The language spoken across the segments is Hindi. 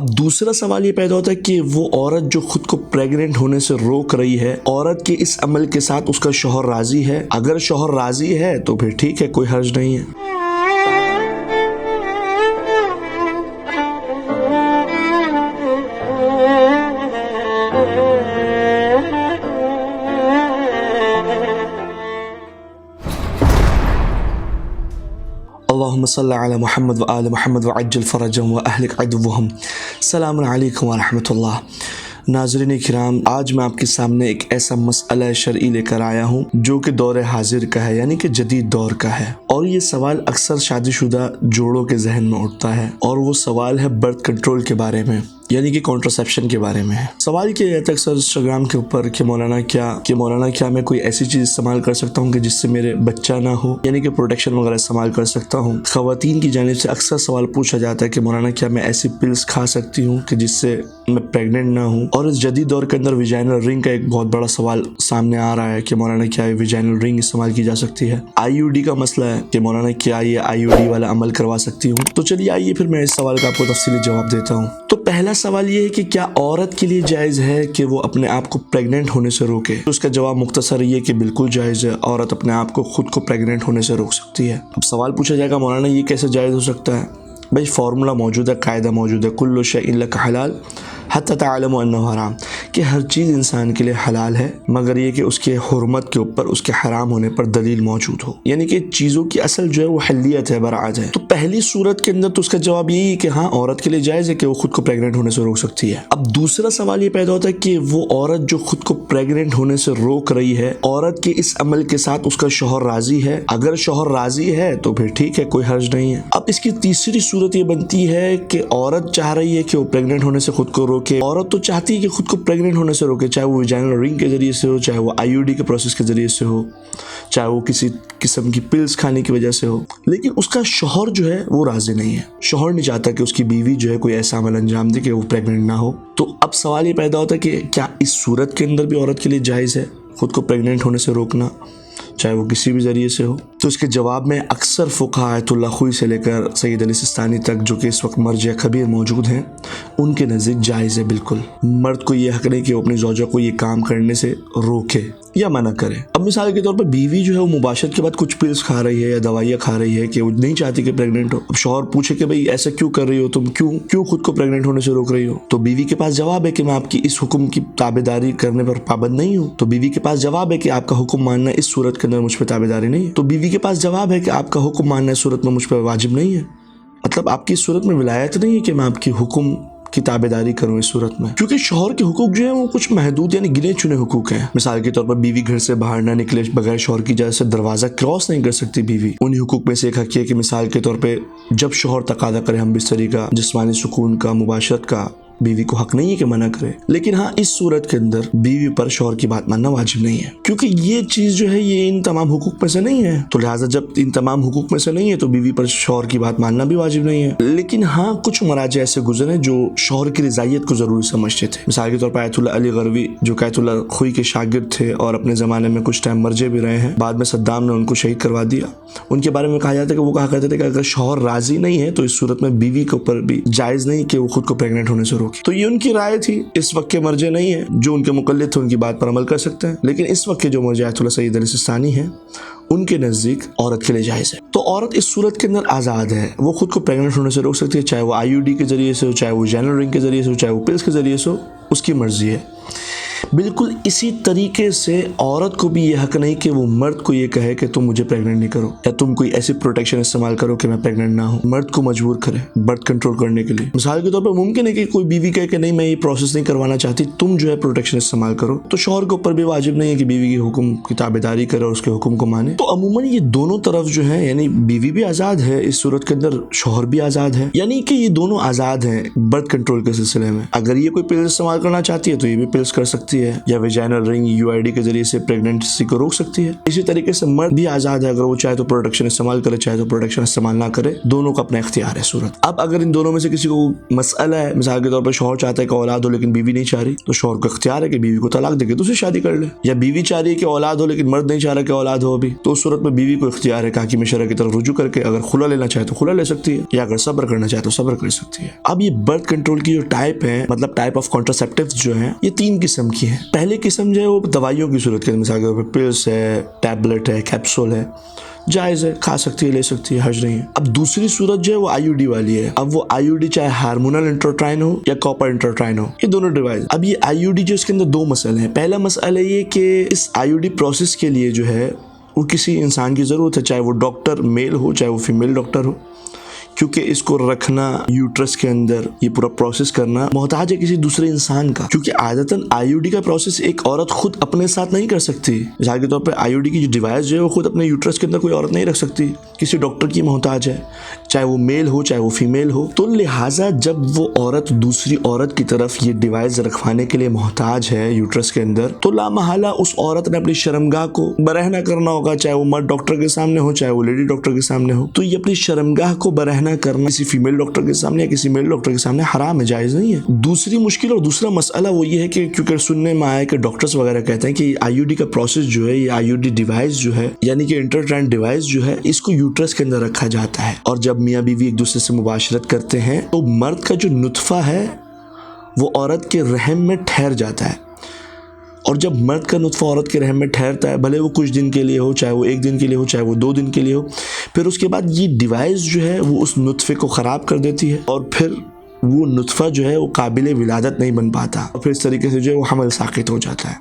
अब दूसरा सवाल ये पैदा होता है कि वो औरत जो खुद को प्रेग्नेंट होने से रोक रही है, औरत के इस अमल के साथ उसका शौहर राजी है? अगर शौहर राजी है तो फिर ठीक है, कोई हर्ज नहीं है। अल्लाहुम्मा सल्ली अला मुहम्मद व आले मुहम्मद व अज्जिल फरजहम व अहलिक अदवहम। सलामुन अलैकुम व रहमतुल्लाह। नाज़रीन किराम, आज मैं आपके सामने एक ऐसा मसला शरई लेकर आया हूँ जो कि दौर हाजिर का है, यानी कि जदीद दौर का है। और ये सवाल अक्सर शादीशुदा जोड़ों के जहन में उठता है, और वो सवाल है बर्थ कंट्रोल के बारे में, यानी कि कॉन्ट्रासेप्शन के बारे में है। सवाल किया जाता है अक्सर इंस्टाग्राम के ऊपर कि मौलाना क्या मैं कोई ऐसी चीज़ इस्तेमाल कर सकता हूँ कि जिससे मेरे बच्चा ना हो, यानी कि प्रोटेक्शन वगैरह इस्तेमाल कर सकता हूँ। ख़वातीन की जानिब से अक्सर सवाल पूछा जाता है कि मौलाना क्या मैं ऐसी पिल्स खा सकती हूँ कि जिससे मैं प्रेग्नेंट ना हूँ। और इस जदीद दौर के अंदर विजाइनल रिंग का एक बहुत बड़ा सवाल सामने आ रहा है कि मौलाना क्या विजाइनल रिंग इस्तेमाल की जा सकती है। IUD का मसला है कि मौलाना क्या ये IUD वाला अमल करवा सकती हूँ। तो चलिए आइए फिर मैं इस सवाल का आपको तफसीली जवाब देता हूँ। तो पहला सवाल ये है कि क्या औरत के लिए जायज़ है कि वो अपने आप को प्रेग्नेंट होने से रोके? तो उसका जवाब मुख्तसर ये कि बिल्कुल जायज़ है, औरत अपने आप को खुद को प्रेग्नेंट होने से रोक सकती है। अब सवाल पूछा जाएगा मौलाना ये कैसे जायज़ हो सकता है? भाई फार्मूला मौजूद है, कायदा मौजूद है, कुल्लु शैइन लका हलाल हत्ता तअलमु अन्नहु हराम, कि हर चीज़ इंसान के लिए हलाल है मगर ये कि उसके हुर्मत के ऊपर उसके हराम होने पर दलील मौजूद हो, यानी कि चीज़ों की असल जो है वो हल्लियत है, बराअत है। तो पहली सूरत के अंदर तो उसका जवाब यही है कि हाँ, औरत के लिए जायज़ है कि वो खुद को प्रेग्नेंट होने से रोक सकती है। अब दूसरा सवाल ये पैदा होता है कि वो औरत जो खुद को प्रेग्नेंट होने से रोक रही है, औरत के इस अमल के साथ उसका शौहर राजी है? अगर शौहर राजी है तो फिर ठीक है, कोई हर्ज नहीं है। अब इसकी तीसरी सूरत ये बनती है कि औरत चाह रही है कि वो प्रेग्नेंट होने से खुद को रोके। औरत तो चाहती है कि खुद को प्रेग्नेंट होने से रोके, चाहे वो विजाइनल रिंग के जरिए से हो, चाहे वो IUD के प्रोसेस के जरिए से हो, चाहे वो किसी किस्म की पिल्स खाने की वजह से हो, लेकिन उसका शौहर जो है वो राजी नहीं है। शौहर नहीं चाहता कि उसकी बीवी जो है कोई ऐसा अमल अंजाम दे कि वो प्रेग्नेंट ना हो। तो अब सवाल ये पैदा होता है कि क्या इस सूरत के अंदर भी औरत के लिए जायज़ है खुद को प्रेग्नेंट होने से रोकना, चाहे वो किसी भी ज़रिए से हो? तो इसके जवाब में अक्सर फ़ुक़हा आयतुल्लाह खुई से लेकर सैयद अली सिस्तानी तक, जो कि इस वक्त मर्जिया कबीर मौजूद हैं, उनके नज़दीक जायज़ है बिल्कुल। मर्द को ये हक़ नहीं कि वो अपनी ज़ौजा को ये काम करने से रोके या मना करे। अब मिसाल के तौर पर बीवी जो है वो मुबाशरत के बाद कुछ पिल्स खा रही है या दवाइयाँ खा रही है कि वो नहीं चाहती कि प्रेग्नेंट हो। अब शौहर पूछे कि भाई ऐसा क्यों कर रही हो तुम, क्यों खुद को प्रेग्नेंट होने से रोक रही हो? तो बीवी के पास जवाब है कि मैं आपकी इस हुक्म की ताबेदारी करने पर पाबंद नहीं हूँ। तो बीवी के पास जवाब है कि आपका हुक्म मानना इस सूरत के अंदर मुझ पर ताबेदारी नहीं है। तो बीवी के पास जवाब है कि आपका हुक्म मानना इस सूरत में मुझ पर वाजिब नहीं है। मतलब आपकी इस सूरत में विलायत नहीं है कि मैं आपकी हुक्म की ताबेदारी करूं इस सूरत में, क्योंकि शौहर के हुकूक जो है वो कुछ महदूद यानी गिने चुने हुकूक हैं। मिसाल के तौर पर बीवी घर से बाहर ना निकले बगैर शौहर की इजाज़त से दरवाज़ा क्रॉस नहीं कर सकती बीवी। उन्हीं हुकूक में से एक हक़ है कि मिसाल के तौर पे जब शौहर तकादा करे हम बिस्तरी का, जिस्मानी सुकून का, मुबाशरत का, बीवी को हक नहीं है कि मना करे। लेकिन हाँ, इस सूरत के अंदर बीवी पर शौहर की बात मानना वाजिब नहीं है, क्योंकि ये चीज़ जो है ये इन तमाम हुकूक में से नहीं है। तो लिहाजा जब इन तमाम हुकूक में से नहीं है तो बीवी पर शौहर की बात मानना भी वाजिब नहीं है। लेकिन हाँ, कुछ मराजे ऐसे गुजरे जो शौहर की रज़ायत को ज़रूरी समझते थे। मिसाल के तौर पर आयतुल्लाह अली गरवी, जो आयतुल्लाह खुई के शागिर्द थे और अपने ज़माने में कुछ टाइम मरजे भी रहे हैं, बाद में सद्दाम ने उनको शहीद करवा दिया। उनके बारे में कहा जाता है कि वो कहा करते थे कि अगर शौहर राजी नहीं है तो इस सूरत में बीवी के ऊपर भी जायज़ नहीं कि वो खुद को प्रेग्नेंट होने से रोके। तो ये उनकी राय थी, इस वक्त के मर्जे नहीं है। जो उनके मुकल्लिद थे उनकी बात पर अमल कर सकते हैं, लेकिन इस वक्त के जो मर्जे आयतुल्लाह सैयद अली सिस्तानी हैं उनके नज़दीक औरत के लिए जायज़ है। तो औरत इस सूरत के अंदर आज़ाद है, वो खुद को प्रेग्नेंट होने से रोक सकती है, चाहे वो IUD के जरिए से हो, चाहे वो जनरल रिंग के जरिए से हो, चाहे वो पिल्स के जरिए से हो, उसकी मर्जी है। बिल्कुल इसी तरीके से औरत को भी ये हक नहीं कि वो मर्द को ये कहे कि तुम मुझे प्रेग्नेंट नहीं करो या तुम कोई ऐसी प्रोटेक्शन इस्तेमाल करो कि मैं प्रेग्नेंट ना हूँ। मर्द को मजबूर करे बर्थ कंट्रोल करने के लिए। मिसाल के तौर पर मुमकिन है कि कोई बीवी कहे कि नहीं मैं ये प्रोसेस नहीं करवाना चाहती, तुम जो है प्रोटेक्शन इस्तेमाल करो। तो शौहर के ऊपर भी वाजिब नहीं है कि बीवी के हुक्म की ताबेदारी करे और उसके हुक्म को माने। तो अमूमन ये दोनों तरफ जो है, यानी बीवी भी आज़ाद है इस सूरत के अंदर, शौहर भी आज़ाद है, यानी कि ये दोनों आज़ाद हैं बर्थ कंट्रोल के सिलसिले में। अगर ये कोई पिल्स इस्तेमाल करना चाहती है तो ये भी पिल्स कर सकती है। है, या वेजाइनल रिंग यूआईडी के जरिए से प्रेगनेंसी को रोक सकती है। इसी तरीके से मर्द भी आजाद है, अगर वो चाहे तो प्रोटेक्शन इस्तेमाल करे, चाहे तो प्रोटेक्शन इस्तेमाल ना करे, दोनों का अपना इख्तियार है सूरत। अब अगर इन दोनों में से किसी को मसला है, मिसाल के तौर पर शौहर चाहता है कि औलाद हो लेकिन बीवी नहीं चाह रही, तो शौहर का इख्तियार है कि बीवी को तलाक देके दूसरी शादी कर ले, या बीवी चाह रही है कि औलाद हो लेकिन मर्द नहीं चाह रहा कि औलाद हो अभी, तो उस सूरत में बीवी को इख्तियार है हाकिम शरअ की तरफ रुजू करके अगर खुला लेना चाहे तो खुला ले सकती है, या अगर सब्र करना चाहे तो सब्र कर सकती है। अब ये बर्थ कंट्रोल की जो टाइप है, मतलब टाइप ऑफ कॉन्ट्रासेप्टिव्स जो है, ये 3 किस्म की है। पहले किस्म जो है वो दवाइयों की सूरत के, मिसाल के तौर पर पिल्स है, टैबलेट है, कैप्सूल है, जायज़ है, खा सकती है, ले सकती है, हर्ज नहीं है। अब दूसरी सूरत जो है वो आईयूडी वाली है। अब वो आईयूडी चाहे हार्मोनल इंट्रोट्राइन हो या कॉपर इंट्रोट्राइन हो, ये दोनों डिवाइस। अब ये आईयूडी जो, इसके अंदर 2 मसले हैं। पहला मसला ये कि इस आईयूडी प्रोसेस के लिए जो है वो किसी इंसान की ज़रूरत है, चाहे वो डॉक्टर मेल हो चाहे वो फीमेल डॉक्टर हो, क्योंकि इसको रखना यूट्रस के अंदर, ये पूरा प्रोसेस करना मोहताज है किसी दूसरे इंसान का, क्योंकि आदतन आईयूडी का प्रोसेस एक औरत खुद अपने साथ नहीं कर सकती। मिसाल के तौर पे आईयूडी की जो डिवाइस जो है वो खुद अपने यूट्रस के अंदर कोई औरत नहीं रख सकती, किसी डॉक्टर की मोहताज है, चाहे वो मेल हो चाहे वो फीमेल हो। तो लिहाजा जब वो औरत दूसरी औरत की तरफ ये डिवाइस रखवाने के लिए मोहताज है यूट्रस के अंदर, तो लामहला उस औरत ने अपनी शर्मगाह को बरहना करना होगा, चाहे वो मर्द डॉक्टर के सामने हो चाहे वो लेडी डॉक्टर के सामने हो। तो ये अपनी शर्मगाह को बरहना करना किसी फीमेल डॉक्टर के सामने या किसी मेल डॉक्टर के सामने हराम है, जायज नहीं है। दूसरी मुश्किल और दूसरा मसला वो ये है कि क्योंकि सुनने में आया कि डॉक्टर्स वगैरह कहते हैं कि आईयूडी का प्रोसेस जो है, ये आईयूडी डिवाइस जो है, यानी कि इंटरट्राइन डिवाइस जो है, इसको यूट्रस के अंदर रखा जाता है, और जब मियाँ बीवी एक दूसरे से मुबाशरत करते हैं तो मर्द का जो नुत्फा है वो औरत के रहम में ठहर जाता है, और जब मर्द का नुत्फा औरत के रहम में ठहरता है, भले वो कुछ दिन के लिए हो, चाहे वो 1 दिन के लिए हो, चाहे वो 2 दिन के लिए हो, फिर उसके बाद ये डिवाइस जो है वो उस नुत्फे को ख़राब कर देती है, और फिर वो नुत्फा जो है वो काबिल विलादत नहीं बन पाता, और फिर इस तरीके से जो है वो हमल साकित हो जाता है।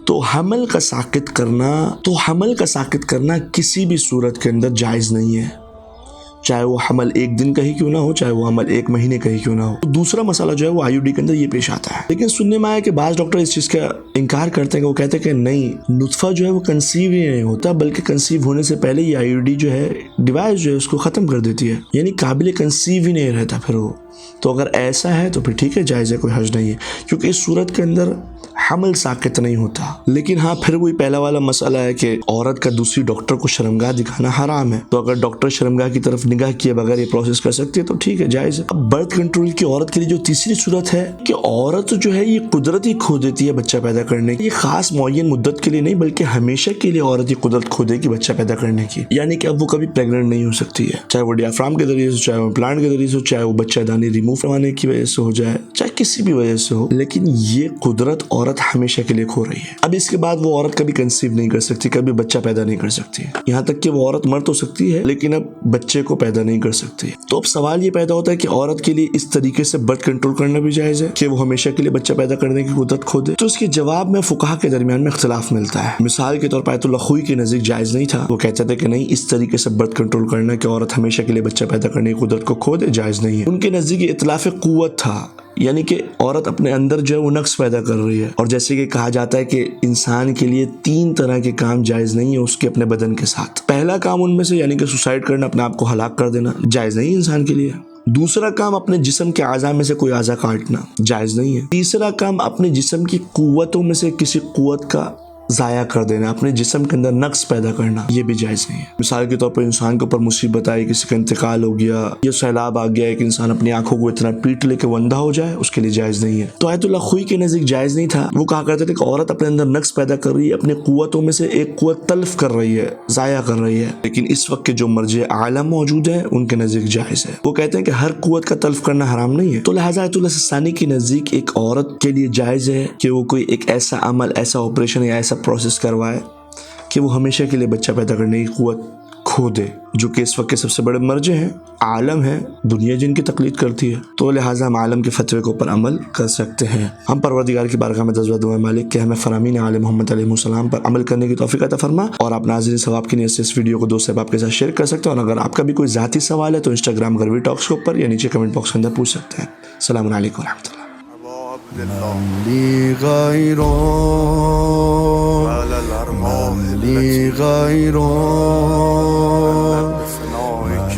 तो हमल का साकित करना किसी भी सूरत के अंदर जायज़ नहीं है, चाहे वो हमल 1 दिन का ही क्यों ना हो, चाहे वो हमल 1 महीने का ही क्यों ना हो। तो दूसरा मसला जो है वो आईयूडी के अंदर ये पेश आता है। लेकिन सुनने में आया कि बाज़ डॉक्टर इस चीज़ का इनकार करते हैं, कि वो कहते हैं कि नहीं, नुत्फा जो है वो कंसीव ही नहीं होता, बल्कि कंसीव होने से पहले ये आईयूडी जो है डिवाइस जो है उसको ख़त्म कर देती है, यानी काबिल कंसीव ही नहीं रहता फिर वो। तो अगर ऐसा है तो फिर ठीक है, जायज़ है, कोई हर्ज नहीं है, क्योंकि इस सूरत के अंदर हमल साकित नहीं होता। लेकिन हाँ, फिर वही पहला वाला मसला है कि औरत का दूसरी डॉक्टर को शर्मगाह दिखाना हराम है। तो अगर डॉक्टर शर्मगाह की तरफ निगाह किए बगैर ये प्रोसेस कर सकती है तो ठीक है, जायज़ है। अब बर्थ कंट्रोल की औरत के लिए जो तीसरी सूरत है कि औरत जो है ये कुदरत ही खो देती है बच्चा पैदा करने की। ये खास मुअय्यन मुद्दत के लिए नहीं, बल्कि हमेशा के लिए औरत ये कुदरत खो देगी बच्चा पैदा करने की, यानी कि अब वो कभी प्रेग्नेंट नहीं हो सकती है, चाहे वो डियाफ्राम के जरिए से, चाहे वो इम्प्लांट के जरिए से, चाहे वो बच्चादानी रिमूव करवाने की वजह से हो जाए, चाहे किसी भी वजह से हो, लेकिन ये कुदरत औरत हमेशा के लिए खो रही है। अब इसके बाद वो औरत कभी कंसीव नहीं कर सकती, कभी बच्चा पैदा नहीं कर सकती, यहाँ तक कि वो औरत मर तो सकती है लेकिन अब बच्चे को पैदा नहीं कर सकती। तो अब सवाल ये पैदा होता है कि औरत के लिए इस तरीके से बर्थ कंट्रोल करना भी जायज़ है कि वो हमेशा के लिए बच्चा पैदा करने की कुदरत खो दे? तो इसके जवाब में फुकाहा के दरमियान में इख्तिलाफ मिलता है। मिसाल के तौर पर आयतुल्लाह खुई के नज़दीक जायज़ नहीं था, वो कहते थे कि नहीं, इस तरीके से बर्थ कंट्रोल करना कि औरत हमेशा के लिए बच्चा पैदा करने की कुदरत को खो दे, जायज़ नहीं है। उनके नज़दीक इत्तलाफ़ क़ुव्वत था, यानी कि औरत अपने अंदर जो है वो नक्स पैदा कर रही है, और जैसे कि कहा जाता है कि इंसान के लिए 3 तरह के काम जायज़ नहीं है उसके अपने बदन के साथ। पहला काम उनमें से यानी कि सुसाइड करना, अपने आप को हलाक कर देना, जायज़ नहीं है इंसान के लिए। दूसरा काम अपने जिस्म के आज़ा में से कोई आज़ा काटना, जायज़ नहीं है। तीसरा काम अपने जिस्म की कुव्वतों में से किसी कुव्वत का ज़ाया कर देना, अपने जिस्म के अंदर नक्स पैदा करना, ये भी जायज़ नहीं है। मिसाल के तौर पर इंसान के ऊपर मुसीबत आई, किसी का इंतकाल हो गया या सैलाब आ गया, एक इंसान अपनी आंखों को इतना पीट ले के वो अंधा हो जाए, उसके लिए जायज़ नहीं है। तो आयतुल्लाह खुई के नज़दीक जायज़ नहीं था। वो कहा करते थे कि औरत अपने अंदर नक्स पैदा कर रही है, अपने कुव्वतों में से एक कुव्वत तल्फ कर रही है, ज़ाया कर रही है, लेकिन इस वक्त के जो मर्जे आलम मौजूद है उनके नज़दीक जायज़ है। वो कहते हैं कि हर कुव्वत का तल्फ करना हराम नहीं है। तो लिहाजा आयतुल्लाह सिस्तानी के नज़दीक एक औरत के लिए जायज़ है कि वो कोई एक ऐसा अमल, ऐसा ऑपरेशन या ऐसा प्रोसेस करवाए कि वो हमेशा के लिए बच्चा पैदा करने की कुव्वत खो दे, जो कि इस वक्त के सबसे बड़े मर्जे हैं, आलम है, दुनिया जिनकी तकलीद करती है। तो लिहाजा हम आलम के फतवे के ऊपर अमल कर सकते हैं। हम परवरदिगार की बारगाह में दज़्वा दुआ मालिक के हमें फ़रामीन आले मोहम्मद अलैहिस्सलाम पर अमल करने की तौफीक अता फरमा, और आप नाज़रीन सवाब की नीयत से इस वीडियो को दोस्त अहबाब के साथ शेयर कर सकते हैं। और अगर आपका भी कोई ज़ाती सवाल है तो इंस्टाग्राम गरवी टॉक्स के ऊपर या नीचे कमेंट बॉक्स के अंदर पूछ सकते हैं। अस्सलामु अलैकुम रहमतुल्लाह।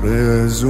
आरज़ू